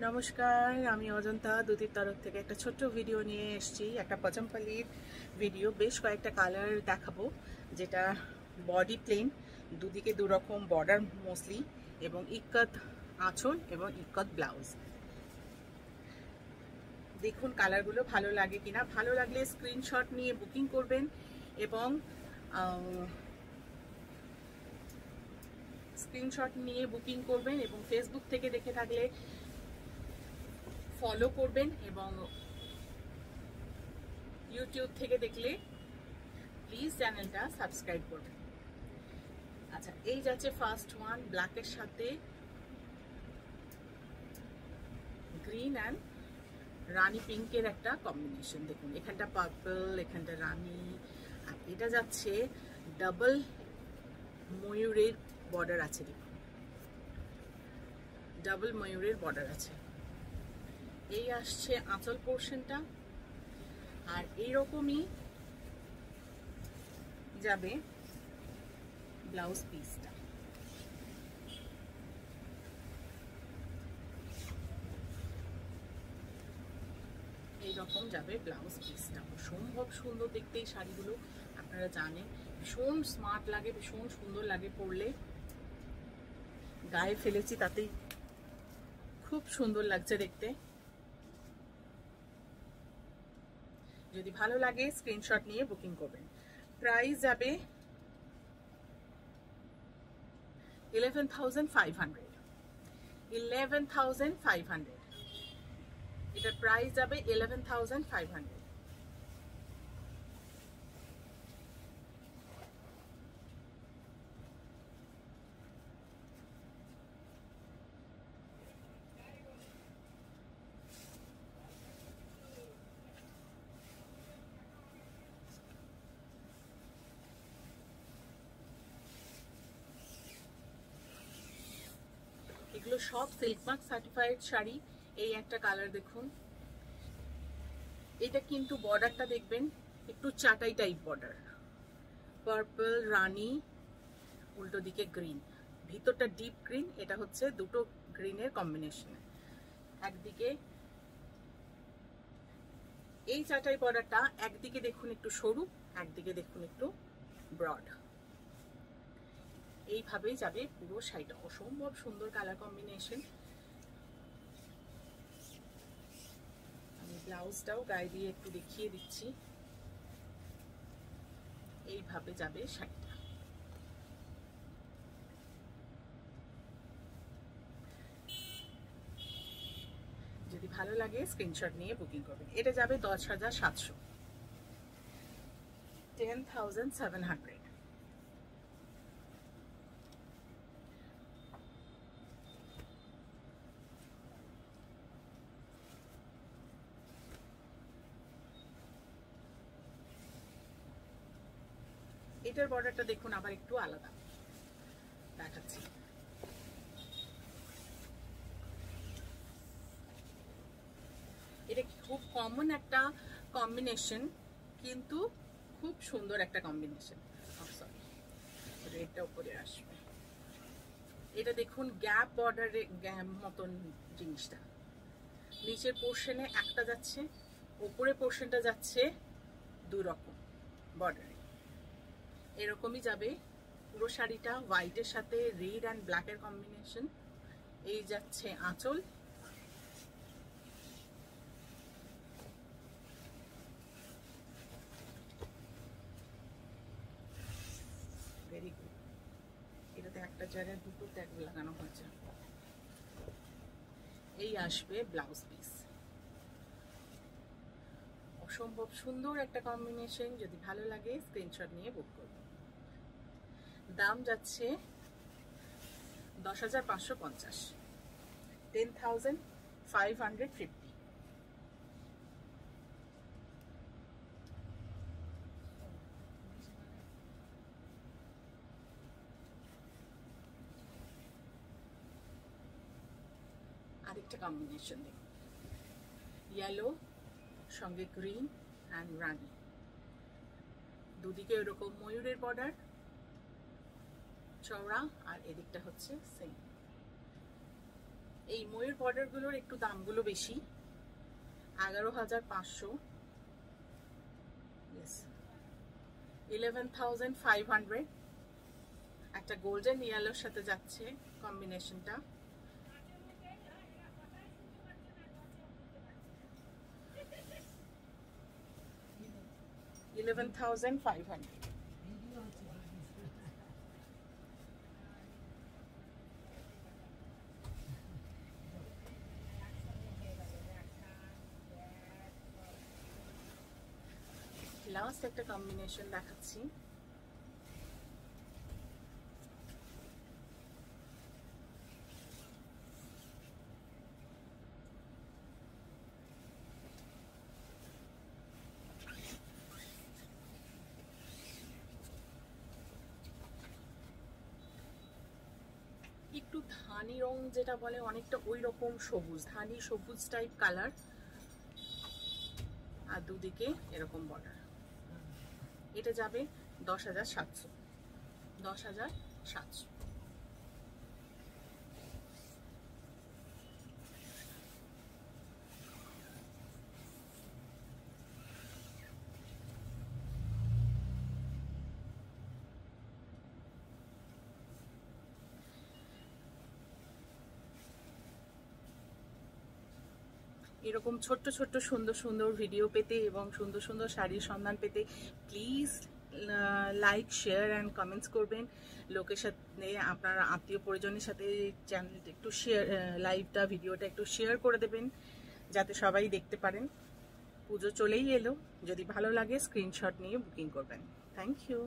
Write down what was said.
নমস্কার, আমি অজন্তা দুতির তরফ থেকে একটা ছোট্ট ভিডিও নিয়ে এসেছি। একটা পচমপল্লির ভিডিও, বেশ কয়েকটা কালার দেখাবো, যেটা বডি প্লেন, দুদিকে দুরকম বর্ডার মোস্টলি, এবং ইক্কত আঁচল এবং ইক্কত ব্লাউজ। দেখুন কালারগুলো ভালো লাগে কিনা। ভালো লাগলে স্ক্রিনশট নিয়ে বুকিং করবেন এবং ফেসবুক থেকে দেখে থাকলে ফলো করবেন এবং ইউটিউব থেকে দেখলে প্লিজ চ্যানেলটা সাবস্ক্রাইব করবেন। আচ্ছা, এই যাচ্ছে ফার্স্ট ওয়ান, ব্ল্যাকের সাথে গ্রিন অ্যান্ড রানী পিঙ্কের একটা কম্বিনেশন। দেখুন এখানটা পার্পল, এখানটা রানী, আর এটা যাচ্ছে ডাবল ময়ূরের বর্ডার আছে। দেখুন ডাবল ময়ূরের বর্ডার আছে। এই আসছে আঁচল পোর্শনটা, আর এইরকমই যাবে ব্লাউজ পিসটা। এইরকম যাবে ব্লাউজ পিসটা। অসম্ভব সুন্দর দেখতে এই শাড়িগুলো, আপনারা জানেন ভীষণ স্মার্ট লাগে, ভীষণ সুন্দর লাগে পরলে। গায়ে ফেলেছি তাতেই খুব সুন্দর লাগছে দেখতে। যদি ভালো লাগে স্ক্রিনশট নিয়ে বুকিং করবেন। প্রাইস যাবে 11,500। 11,500 এটার প্রাইস যাবে 11,500। এগুলো সব সিল্ক মার্ক সার্টিফাইড শাড়ি। এই একটা কালার দেখুন, এটা কিন্তু বর্ডারটা দেখবেন একটু চাটাই টাইপ বর্ডার, পার্পল রানী, উল্টো দিকে গ্রিন, ভিতরটা ডিপ গ্রিন। এটা হচ্ছে দুটো গ্রিনের কম্বিনেশন। একদিকে এই চাটাই বর্ডারটা একদিকে দেখুন একটু সরু, একদিকে দেখুন একটু ব্রড। এইভাবেই যাবে পুরো শাড়িটা। অসম্ভব সুন্দর কালার কম্বিনেশন। আমি ব্লাউজটাও গায়ে দিয়ে একটু দেখিয়ে দিচ্ছি। এইভাবে যাবে শাড়িটা। যদি ভালো লাগে স্ক্রিনশট নিয়ে বুকিং করবেন। এটা যাবে 10,700, 10,700। এটার বর্ডারটা দেখুন আবার একটু আলাদা দেখাচ্ছি। এটা খুব কমন একটা কম্বিনেশন, কিন্তু খুব সুন্দর একটা কম্বিনেশন। রেডটা উপরে আসবে। এটা দেখুন গ্যাপ বর্ডারে মতন জিনিসটা। নিচের পোর্শনে একটা যাচ্ছে, উপরের পোর্শনটা যাচ্ছে দু রকম বর্ডারে। এরকমই যাবে পুরো শাড়িটা। হোয়াইটের সাথে রেড অ্যান্ড ব্ল্যাকের কম্বিনেশন। এই যাচ্ছে আঁচল। Very good. এটাতে একটা জায়গায় দুটো ট্যাগ লাগানো হয়েছে। এই আসবে ব্লাউজ পিস। অসম্ভব সুন্দর একটা কম্বিনেশন। যদি ভালো লাগে স্ক্রিনশট নিয়ে বুক করুন। দাম যাচ্ছে 10,550, 10,550। আরেকটা কম্বিনেশন দেখুন, ইয়েলো সঙ্গে গ্রিন অ্যান্ড রানি, দুদিকে এরকম ময়ূরের বর্ডার চওড়া, আর এদিকটা হচ্ছে সেম। এই ময়ূর বর্ডারগুলোর একটু দামগুলো বেশি, 11,500, 11,500। একটা গোল্ডেন ইয়েলোর সাথে যাচ্ছে কম্বিনেশনটা। $11,500। লাস্ট একটা কম্বিনেশন দেখাচ্ছি। একটু ধানি রং যেটা বলে, অনেকটা ওই রকম সবুজ, ধানি সবুজ টাইপ কালার, আর দুদিকে এরকম বর্ডার। এটা যাবে 10,700। 10,700। এরকম ছোট্ট ছোট্ট সুন্দর সুন্দর ভিডিও পেতে এবং সুন্দর সুন্দর শাড়ির সন্ধান পেতে please like, share and comments করবেন। লোকের সাথে, আপনার আত্মীয় পরিজনের সাথে চ্যানেলটা একটু শেয়ার, লাইভটা ভিডিওটা একটু শেয়ার করে দেবেন যাতে সবাই দেখতে পারেন। পুজো চলেই এলো, যদি ভালো লাগে স্ক্রিনশট নিয়ে বুকিং করবেন। Thank you.